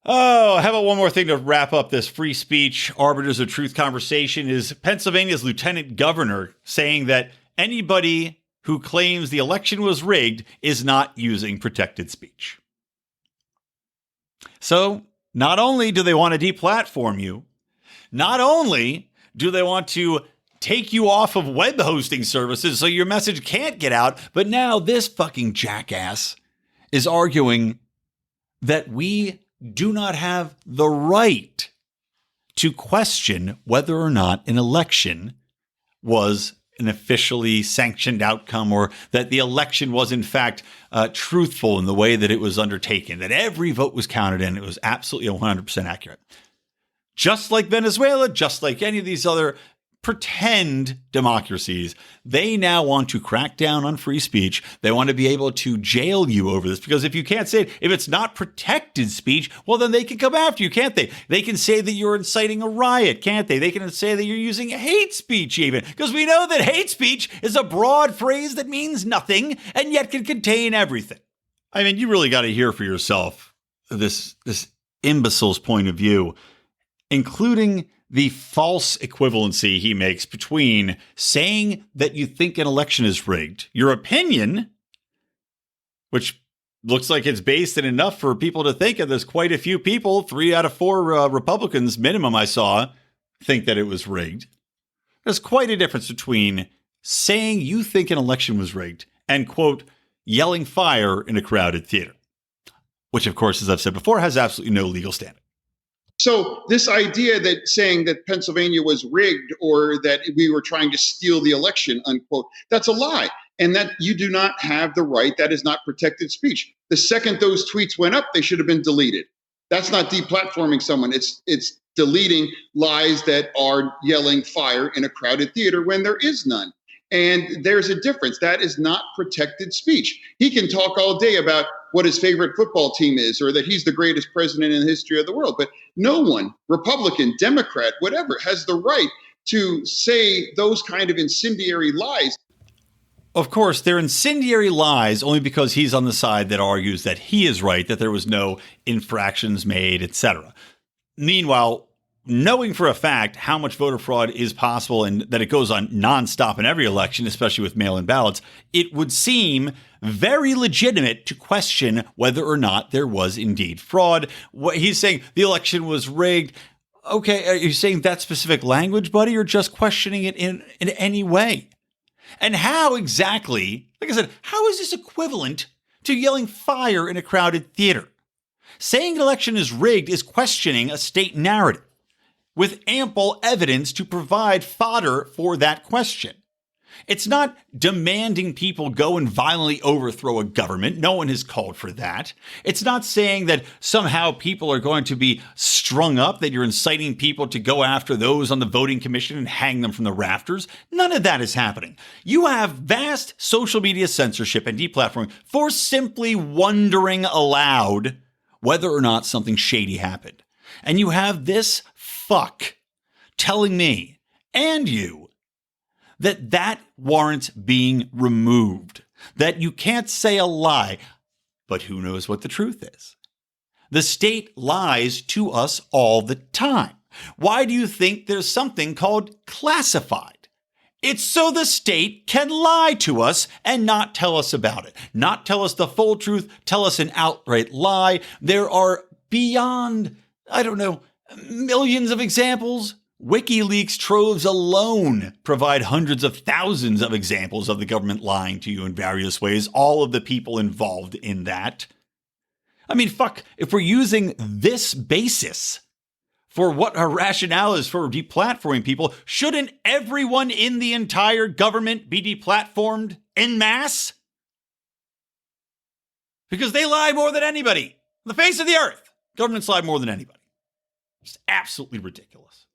Oh, how about one more thing to wrap up this free speech, arbiters of truth conversation is Pennsylvania's lieutenant governor saying that anybody who claims the election was rigged is not using protected speech. So not only do they want to deplatform you, not only do they want to take you off of web hosting services so your message can't get out, but now this fucking jackass is arguing that we do not have the right to question whether or not an election was an officially sanctioned outcome, or that the election was in fact truthful in the way that it was undertaken, that every vote was counted and it was absolutely 100% accurate. Just like Venezuela, just like any of these other pretend democracies, they now want to crack down on free speech. They want to be able to jail you over this, because if you can't say it, if it's not protected speech, well, then they can come after you, can't they? They can say that you're inciting a riot, can't they? They can say that you're using hate speech even, because we know that hate speech is a broad phrase that means nothing and yet can contain everything. I mean, you really got to hear for yourself this imbecile's point of view, including the false equivalency he makes between saying that you think an election is rigged, your opinion, which looks like it's based in enough for people to think, and there's quite a few people, 3 out of 4 Republicans minimum I saw, think that it was rigged. There's quite a difference between saying you think an election was rigged and, quote, yelling fire in a crowded theater, which, of course, as I've said before, has absolutely no legal standing. So this idea that saying that Pennsylvania was rigged or that we were trying to steal the election, unquote, that's a lie. And that you do not have the right. That is not protected speech. The second those tweets went up, they should have been deleted. That's not deplatforming someone. It's deleting lies that are yelling fire in a crowded theater when there is none. And there's a difference. That is not protected speech. He can talk all day about what his favorite football team is, or that he's the greatest president in the history of the world. But no one, Republican, Democrat, whatever, has the right to say those kind of incendiary lies. Of course, they're incendiary lies only because he's on the side that argues that he is right, that there was no infractions made, etc. Meanwhile, knowing for a fact how much voter fraud is possible and that it goes on nonstop in every election, especially with mail-in ballots, it would seem very legitimate to question whether or not there was indeed fraud. What he's saying, the election was rigged. Okay, are you saying that specific language, buddy, or just questioning it in any way? And how exactly, like I said, how is this equivalent to yelling fire in a crowded theater? Saying an election is rigged is questioning a state narrative with ample evidence to provide fodder for that question. It's not demanding people go and violently overthrow a government. No one has called for that. It's not saying that somehow people are going to be strung up, that you're inciting people to go after those on the voting commission and hang them from the rafters. None of that is happening. You have vast social media censorship and deplatforming for simply wondering aloud whether or not something shady happened. And you have this fuck telling me and you that warrants being removed, that you can't say a lie, but who knows what the truth is. The state lies to us all the time. Why do you think there's something called classified? It's so the state can lie to us and not tell us about it. Not tell us the full truth, tell us an outright lie. There are beyond, millions of examples. WikiLeaks troves alone provide hundreds of thousands of examples of the government lying to you in various ways, all of the people involved in that. I mean, if we're using this basis for what our rationale is for deplatforming people, shouldn't everyone in the entire government be deplatformed en masse? Because they lie more than anybody on the face of the earth. Governments lie more than anybody. It's absolutely ridiculous.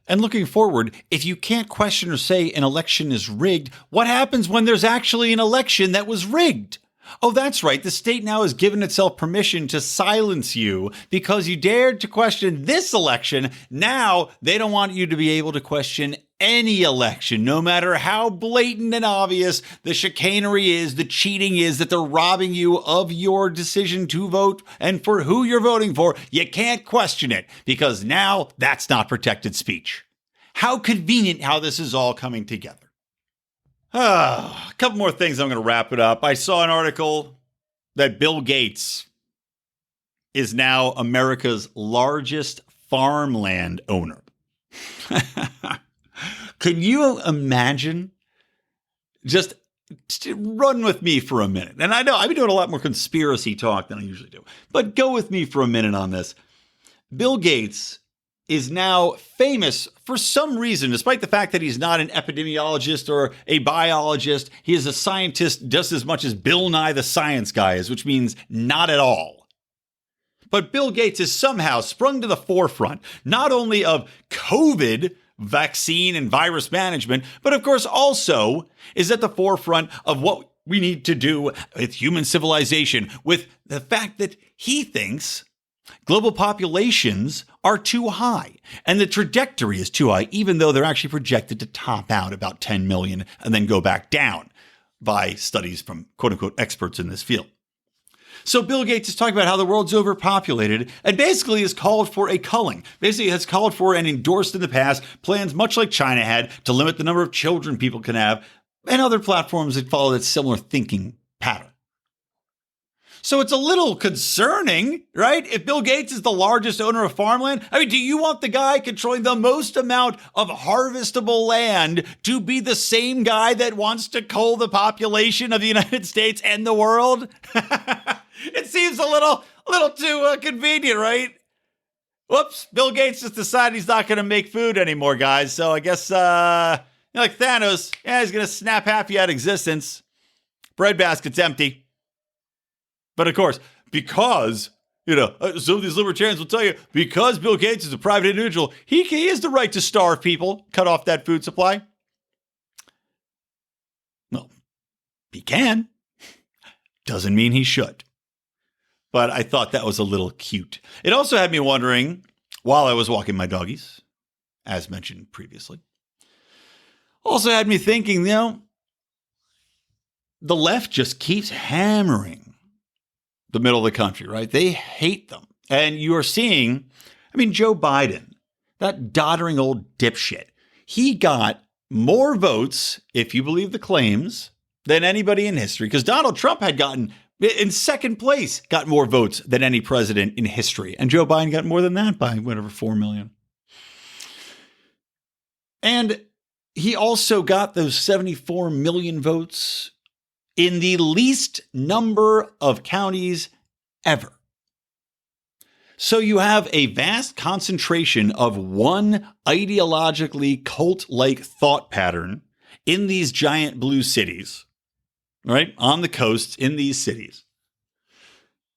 And looking forward, if you can't question or say an election is rigged, what happens when there's actually an election that was rigged? Oh, that's right. The state now has given itself permission to silence you because you dared to question this election. Now they don't want you to be able to question any election, no matter how blatant and obvious the chicanery is, the cheating is, that they're robbing you of your decision to vote and for who you're voting for. You can't question it because now that's not protected speech. How convenient how this is all coming together. A couple more things. I'm going to wrap it up. I saw an article that Bill Gates is now America's largest farmland owner. Can you imagine? Just run with me for a minute. And I know I've been doing a lot more conspiracy talk than I usually do, but go with me for a minute on this. Bill Gates is now famous for some reason, despite the fact that he's not an epidemiologist or a biologist. He is a scientist just as much as Bill Nye the Science Guy is, which means not at all. But Bill Gates has somehow sprung to the forefront, not only of COVID vaccine and virus management, but of course also is at the forefront of what we need to do with human civilization, with the fact that he thinks global populations are too high and the trajectory is too high, even though they're actually projected to top out about 10 million and then go back down by studies from quote unquote experts in this field. So Bill Gates is talking about how the world's overpopulated and basically has called for a culling. Basically has called for and endorsed in the past plans much like China had to limit the number of children people can have, and other platforms that follow that similar thinking pattern. So it's a little concerning, right? If Bill Gates is the largest owner of farmland, I mean, do you want the guy controlling the most amount of harvestable land to be the same guy that wants to cull the population of the United States and the world? It seems a little too convenient, right? Whoops, Bill Gates just decided he's not going to make food anymore, guys. So I guess, like Thanos, he's going to snap happy out of existence. Breadbasket's empty. But of course, because, some of these libertarians will tell you, because Bill Gates is a private individual, he has the right to starve people, cut off that food supply. Well, he can. Doesn't mean he should. But I thought that was a little cute. It also had me wondering, while I was walking my doggies, as mentioned previously, also had me thinking, the left just keeps hammering the middle of the country, right? They hate them. And you are seeing, Joe Biden, that doddering old dipshit, he got more votes, if you believe the claims, than anybody in history. Because Donald Trump had gotten, in second place, got more votes than any president in history. And Joe Biden got more than that by 4 million. And he also got those 74 million votes in the least number of counties ever. So you have a vast concentration of one ideologically cult-like thought pattern in these giant blue cities, right? On the coasts in these cities,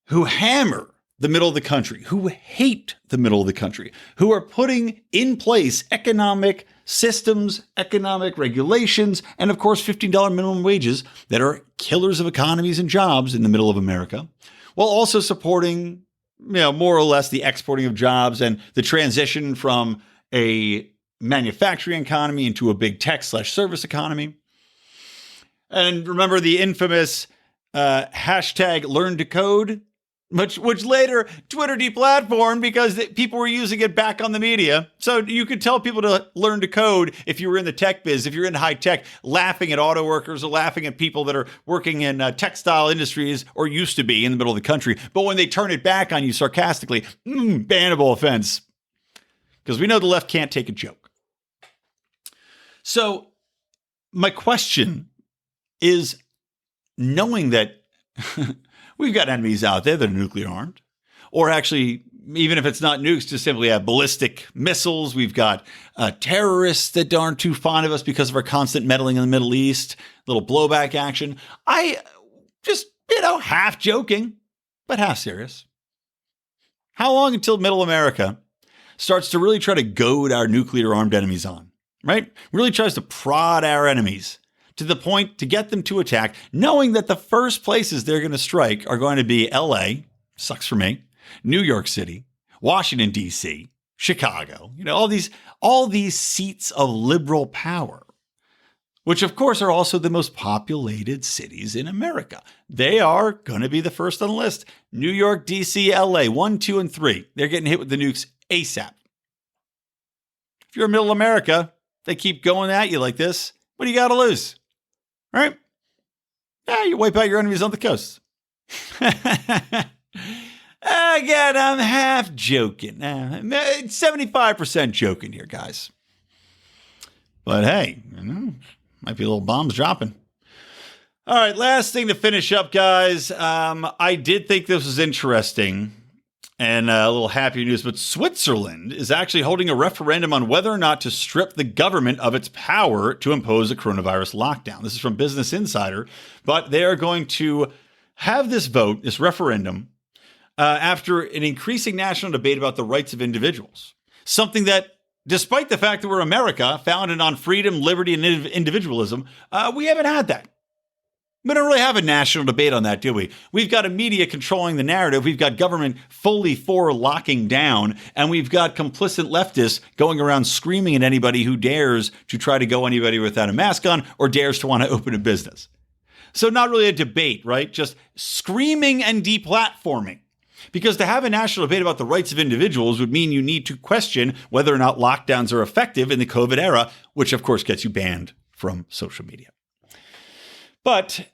who hammer the middle of the country, who hate the middle of the country, who are putting in place economic systems, economic regulations, and of course, $15 minimum wages that are killers of economies and jobs in the middle of America, while also supporting, more or less the exporting of jobs and the transition from a manufacturing economy into a big tech/service economy. And remember the infamous hashtag learn to code which later Twitter deplatformed because people were using it back on the media. So you could tell people to learn to code if you were in the tech biz, if you're in high tech, laughing at auto workers or laughing at people that are working in textile industries or used to be in the middle of the country. But when they turn it back on you sarcastically, bannable offense. Because we know the left can't take a joke. So my question is, knowing that we've got enemies out there that are nuclear armed, or actually, even if it's not nukes, just simply have ballistic missiles. We've got terrorists that aren't too fond of us because of our constant meddling in the Middle East, little blowback action. I just, half joking, but half serious. How long until middle America starts to really try to goad our nuclear armed enemies on, right? Really tries to prod our enemies to the point to get them to attack, knowing that the first places they're going to strike are going to be LA, sucks for me, New York City, Washington, D.C., Chicago, all these seats of liberal power, which of course are also the most populated cities in America. They are going to be the first on the list. New York, D.C., LA, 1, 2, and 3. They're getting hit with the nukes ASAP. If you're middle America, they keep going at you like this. What do you got to lose? Right? Yeah, you wipe out your enemies on the coast. Again, I'm half joking. 75% joking here, guys. But hey, might be little bombs dropping. All right, last thing to finish up, guys. I did think this was interesting and a little happy news, but Switzerland is actually holding a referendum on whether or not to strip the government of its power to impose a coronavirus lockdown. This is from Business Insider, but they are going to have this vote, this referendum, after an increasing national debate about the rights of individuals. Something that, despite the fact that we're America, founded on freedom, liberty, and individualism, we haven't had that. We don't really have a national debate on that, do we? We've got a media controlling the narrative. We've got government fully for locking down, and we've got complicit leftists going around screaming at anybody who dares to try to go anybody without a mask on or dares to want to open a business. So not really a debate, right? Just screaming and deplatforming. Because to have a national debate about the rights of individuals would mean you need to question whether or not lockdowns are effective in the COVID era, which of course gets you banned from social media. But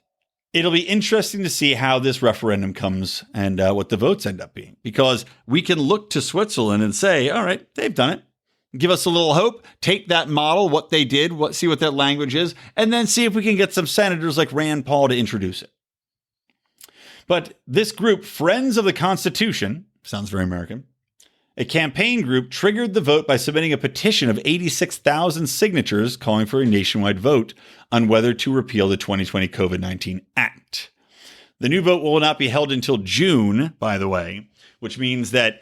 it'll be interesting to see how this referendum comes and what the votes end up being, because we can look to Switzerland and say, all right, they've done it. Give us a little hope, take that model, what they did, see what that language is, and then see if we can get some senators like Rand Paul to introduce it. But this group, Friends of the Constitution, sounds very American, a campaign group triggered the vote by submitting a petition of 86,000 signatures calling for a nationwide vote on whether to repeal the 2020 COVID-19 Act. The new vote will not be held until June, by the way, which means that,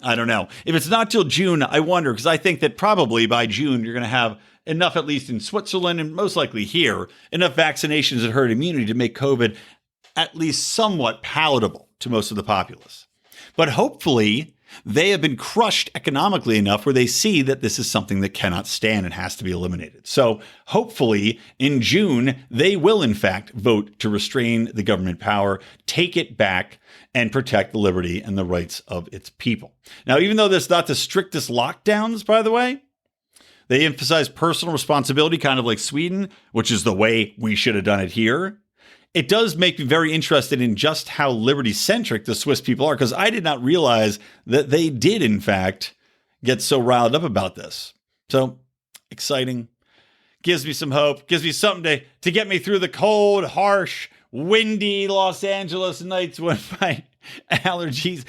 I don't know. If it's not till June, I wonder, because I think that probably by June, you're going to have enough, at least in Switzerland and most likely here, enough vaccinations and herd immunity to make COVID at least somewhat palatable to most of the populace. But hopefully, they have been crushed economically enough where they see that this is something that cannot stand and has to be eliminated. So hopefully in June, they will in fact vote to restrain the government power, take it back, and protect the liberty and the rights of its people. Now, even though there's not the strictest lockdowns, by the way, they emphasize personal responsibility, kind of like Sweden, which is the way we should have done it here. It does make me very interested in just how liberty-centric the Swiss people are, because I did not realize that they did, in fact, get so riled up about this. So, exciting. Gives me some hope. Gives me something to get me through the cold, harsh, windy Los Angeles nights when my allergies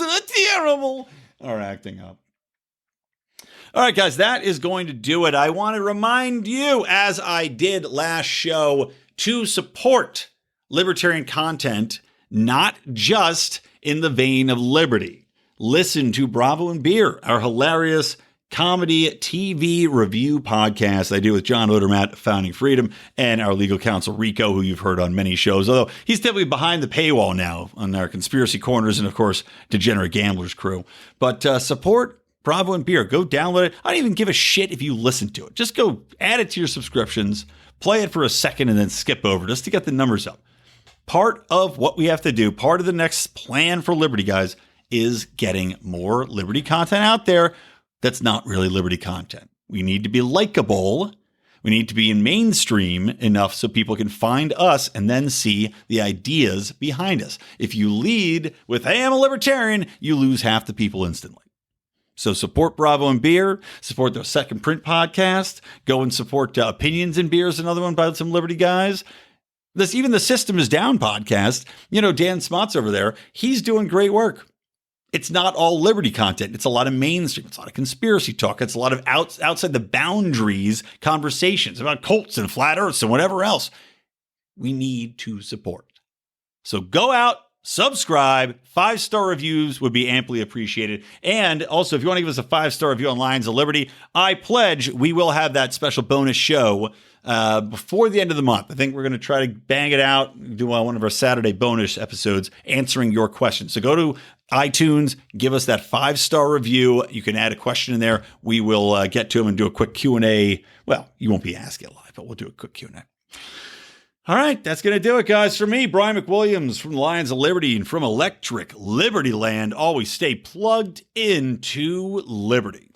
are terrible, are acting up. All right, guys, that is going to do it. I want to remind you, as I did last show, to support libertarian content, not just in the vein of liberty. Listen to Bravo and Beer, our hilarious comedy TV review podcast I do with John Odermatt, Founding Freedom, and our legal counsel, Rico, who you've heard on many shows, although he's typically behind the paywall now on our Conspiracy Corners and, of course, Degenerate Gamblers crew. But support Bravo and Beer. Go download it. I don't even give a shit if you listen to it. Just go add it to your subscriptions, play it for a second, and then skip over just to get the numbers up. part of what we have to do, part of the next plan for Liberty, guys, is getting more Liberty content out there that's not really Liberty content. We need to be likable. We need to be in mainstream enough so people can find us and then see the ideas behind us. If you lead with, hey, I'm a libertarian, you lose half the people instantly. So support Bravo and Beer, support the Second Print podcast, go and support Opinions and Beers, another one by some Liberty guys. Even the System is Down podcast, Dan Smott's over there, he's doing great work. It's not all Liberty content. It's a lot of mainstream. It's a lot of conspiracy talk. It's a lot of outside the boundaries conversations about cults and flat earths and whatever else. We need to support. So go out, subscribe. 5-star reviews would be amply appreciated. And also, if you want to give us a 5-star review on Lions of Liberty, I pledge we will have that special bonus show before the end of the month. I think we're going to try to bang it out, do one of our Saturday bonus episodes answering your questions. So go to iTunes, give us that 5-star review. You can add a question in there. We will get to them and do a quick Q&A. Well, you won't be asking it live, but we'll do a quick Q&A. All right, that's going to do it, guys. For me, Brian McWilliams from the Lions of Liberty and from Electric Liberty Land, always stay plugged into Liberty.